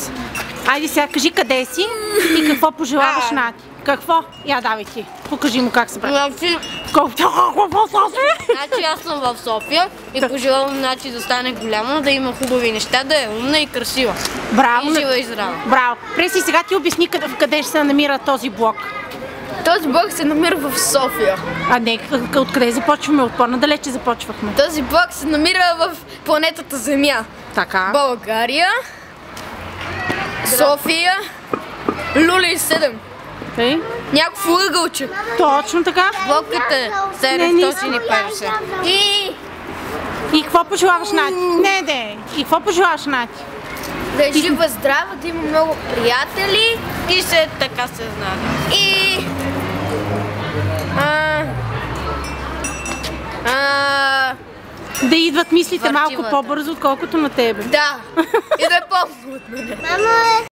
Ужас. Айде сега, кажи къде си и какво пожелаваш Нати. Какво? Я давай ти. Покажи му как се прави. Значи аз съм в София и пожелавам Нати да стане голяма, да има хубави неща, да е умна и красива. Браво! И жива и здрава. Браво! Преси, сега ти обясни къде ще се намира този блок. Този блок се намира в София. А не, откъде започваме? От по-надалече започвахме. Този блок се намира в планетата Земя. Така. България, София, Люлин 7. Тъй? Някакво ъгълче. Точно така. Блокът е Не, не 750. И какво пожелаваш Нати? Не. И какво пожелаваш Нати? Да е жива, здрава, да има много приятели. И след така се знае. И... Да идват мислите Въртивата. малко по-бързо, отколкото на тебе. Да. И да е по-млад.